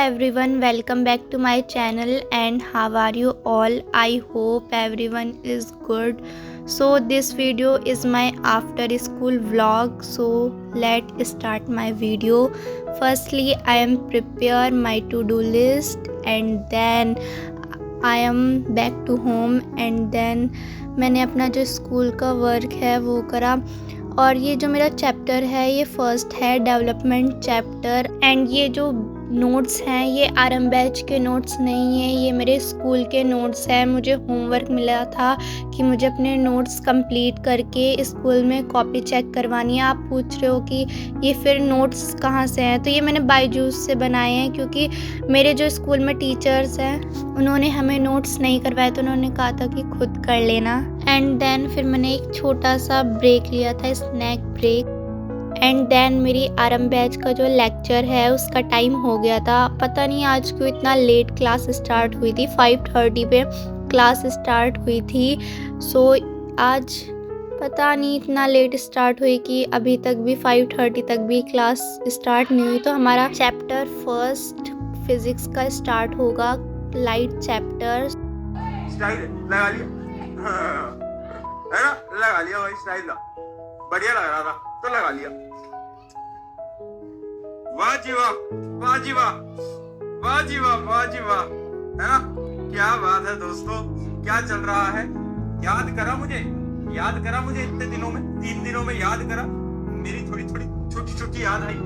everyone, welcome back to my channel and how are you all? I hope everyone is good. So this video is my after school vlog. So let's start my video. Firstly, I am prepare my to-do list and then I am back to home and then मैंने अपना जो school का work है वो करा। और ये जो मेरा चैप्टर है ये फर्स्ट है डेवलपमेंट चैप्टर एंड ये जो नोट्स हैं ये आरएम बैच के नोट्स नहीं है, ये मेरे स्कूल के नोट्स हैं। मुझे होमवर्क मिला था कि मुझे अपने नोट्स कंप्लीट करके स्कूल में कॉपी चेक करवानी है। आप पूछ रहे हो कि ये फिर नोट्स कहाँ से हैं, तो ये मैंने बायजूस से बनाए हैं क्योंकि मेरे जो स्कूल में टीचर्स हैं उन्होंने हमें नोट्स नहीं करवाए तो उन्होंने कहा था कि खुद कर लेना। एंड देन फिर मैंने एक छोटा सा ब्रेक लिया था, स्नैक ब्रेक। एंड देन मेरी आरएम बैच का जो लेक्चर है उसका टाइम हो गया था। पता नहीं आज क्यों इतना लेट क्लास स्टार्ट हुई थी, 5:30 पे क्लास स्टार्ट हुई थी। सो आज पता नहीं इतना लेट स्टार्ट हुई कि अभी तक भी 5:30 तक भी क्लास स्टार्ट नहीं हुई। तो हमारा चैप्टर फर्स्ट फिजिक्स का स्टार्ट होगा, लाइट चैप्टर। स्टाइल लगा लिया है ना, लगा लिया भाई, स्टाइल बढ़िया लग रहा था तो लगा लिया। वाह जी वाह, वाह जी वाह, वाह जी वाह, वाह जी वाह, है ना। क्या बात है दोस्तों, क्या चल रहा है। याद करा मुझे इतने दिनों में, 3 दिनों में याद करा। मेरी थोड़ी छोटी छोटी याद आई।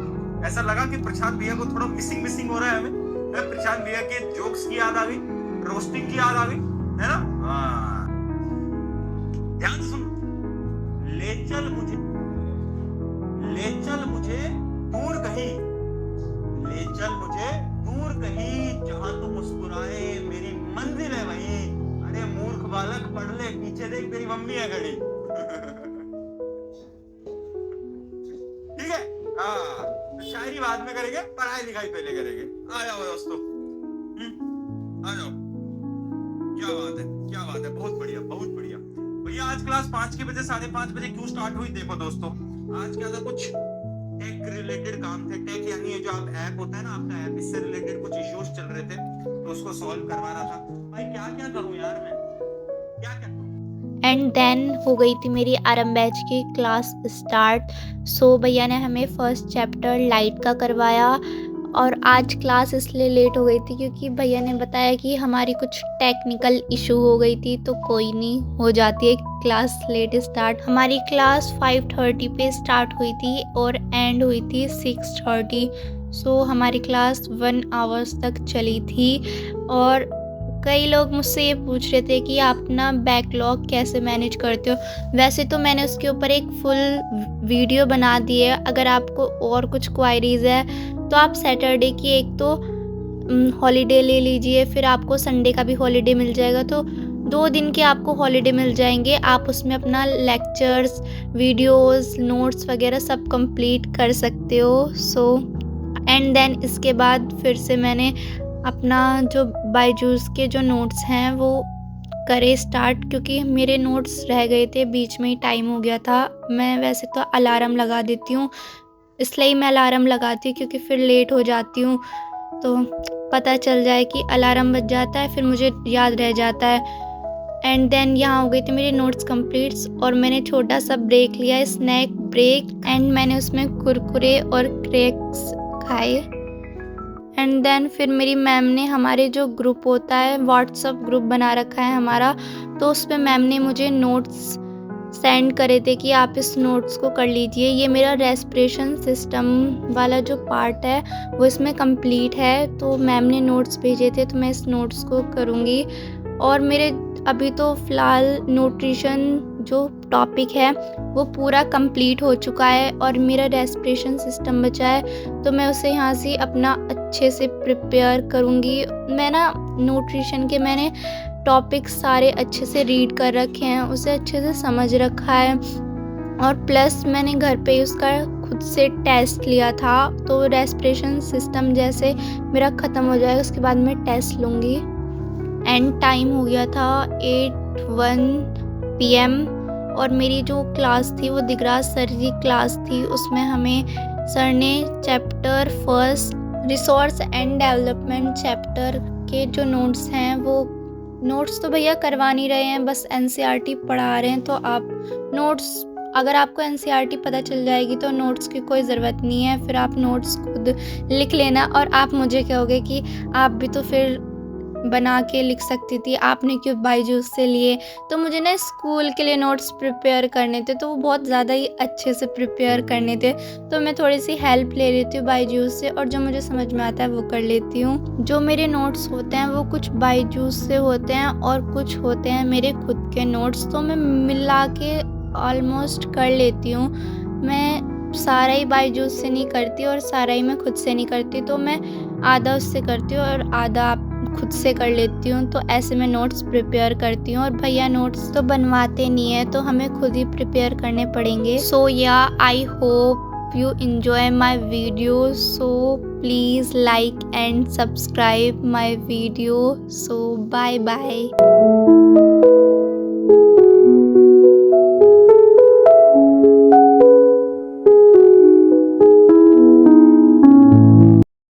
ऐसा लगा कि प्रशांत भैया को थोड़ा मिसिंग हो रहा है हमें। प्रशांत भैया के जोक्स की याद आ गई, रोस्टिंग की याद आ गई, है ना। ध्यान से सुन। ले चल मुझे दूर कहीं, ले चल मुझे दूर कहीं, जहां तू मुस्कुराए मेरी मंजिल है वहीं। अरे मूर्ख बालक पढ़ ले, पीछे देख तेरी मम्मी है खड़ी। ठीक है, शायरी बाद में करेंगे, पढ़ाई लिखाई पहले करेंगे। आ जाओ दोस्तों, आ जाओ। क्या बात है, बहुत बढ़िया भैया। आज क्लास 5 के बजे 5:30 बजे क्यों स्टार्ट हुई? देखो दोस्तों, आज क्या था, कुछ टेक रिलेटेड काम थे। टेक यानी ये जो आप ऐप होता है ना, आपका ऐप, इससे रिलेटेड कुछ इश्यूज चल रहे थे तो उसको सॉल्व करवा रहा था। भाई क्या करूं यार मैं, क्या करूं। एंड देन हो गई थी मेरी आरएम बैच की क्लास स्टार्ट। सो भैया ने हमें फर्स्ट चैप्टर लाइट का करवाया और आज क्लास इसलिए लेट हो गई थी क्योंकि भैया ने बताया कि हमारी कुछ टेक्निकल इशू हो गई थी। तो कोई नहीं, हो जाती है क्लास लेट स्टार्ट। हमारी क्लास 5:30 पे स्टार्ट हुई थी और एंड हुई थी 6:30। सो हमारी क्लास 1 आवर्स तक चली थी। और कई लोग मुझसे ये पूछ रहे थे कि आप ना बैकलॉग कैसे मैनेज करते हो। वैसे तो मैंने उसके ऊपर एक फुल वीडियो बना दी है। अगर आपको और कुछ क्वायरीज है तो आप सैटरडे की एक तो हॉलीडे ले लीजिए, फिर आपको संडे का भी हॉलीडे मिल जाएगा। तो 2 दिन के आपको हॉलीडे मिल जाएंगे। आप उसमें अपना लेक्चर्स, वीडियोस, नोट्स वगैरह सब कंप्लीट कर सकते हो। सो एंड देन इसके बाद फिर से मैंने अपना जो बायजूस के जो नोट्स हैं वो करे स्टार्ट, क्योंकि मेरे नोट्स रह गए थे, बीच में ही टाइम हो गया था। मैं वैसे तो अलार्म लगा देती हूँ, इसलिए मैं अलार्म लगाती हूँ क्योंकि फिर लेट हो जाती हूँ तो पता चल जाए कि अलार्म बज जाता है, फिर मुझे याद रह जाता है। एंड देन यहाँ हो गई थी मेरी नोट्स कंप्लीट्स और मैंने छोटा सा ब्रेक लिया, स्नैक ब्रेक। एंड मैंने उसमें कुरकुरे और क्रैक्स खाए। एंड देन फिर मेरी मैम ने, हमारे जो ग्रुप होता है, व्हाट्सअप ग्रुप बना रखा है हमारा, तो उस पर मैम ने मुझे नोट्स सेंड करे थे कि आप इस नोट्स को कर लीजिए। ये मेरा रेस्पिरेशन सिस्टम वाला जो पार्ट है वो इसमें कंप्लीट है, तो मैम ने नोट्स भेजे थे तो मैं इस नोट्स को करूँगी। और मेरे अभी तो फ़िलहाल न्यूट्रिशन जो टॉपिक है वो पूरा कंप्लीट हो चुका है और मेरा रेस्पिरेशन सिस्टम बचा है, तो मैं उसे यहाँ से अपना अच्छे से प्रिपेयर करूँगी। मैं ना न्यूट्रिशन के मैंने टॉपिक्स सारे अच्छे से रीड कर रखे हैं, उसे अच्छे से समझ रखा है। और प्लस मैंने घर पे ही उसका खुद से टेस्ट लिया था। तो रेस्पिरेशन सिस्टम जैसे मेरा ख़त्म हो जाएगा उसके बाद मैं टेस्ट लूँगी। एंड टाइम हो गया था 8:01 PM और मेरी जो क्लास थी वो दिगराज सर की क्लास थी। उसमें हमें सर ने chapter first resource and development chapter के जो नोट्स हैं वो नोट्स तो भैया करवा नहीं रहे हैं, बस एनसीईआरटी पढ़ा रहे हैं। तो आप नोट्स, अगर आपको एनसीईआरटी पता चल जाएगी तो नोट्स की कोई ज़रूरत नहीं है, फिर आप नोट्स खुद लिख लेना। और आप मुझे कहोगे कि आप भी तो फिर बना के लिख सकती थी, आपने क्यों बायजूस से लिए। तो मुझे ना स्कूल के लिए नोट्स प्रिपेयर करने थे, तो वो बहुत ज़्यादा ही अच्छे से प्रिपेयर करने थे, तो मैं थोड़ी सी हेल्प ले लेती हूँ बायजूस से, और जो मुझे समझ में आता है वो कर लेती हूँ। जो मेरे नोट्स होते हैं वो कुछ बायजूस से होते हैं और कुछ होते हैं मेरे खुद के नोट्स, तो मैं मिला के ऑलमोस्ट कर लेती हूँ। मैं सारा ही बायजूस से नहीं करती और सारा ही मैं खुद से नहीं करती, तो मैं आधा उससे करती हूँ और आधा खुद से कर लेती हूँ। तो ऐसे मैं नोट्स प्रिपेयर करती हूँ। और भैया नोट्स तो बनवाते नहीं है, तो हमें खुद ही प्रिपेयर करने पड़ेंगे। सो या I hope you enjoy my video, so please like and subscribe my video. So bye bye.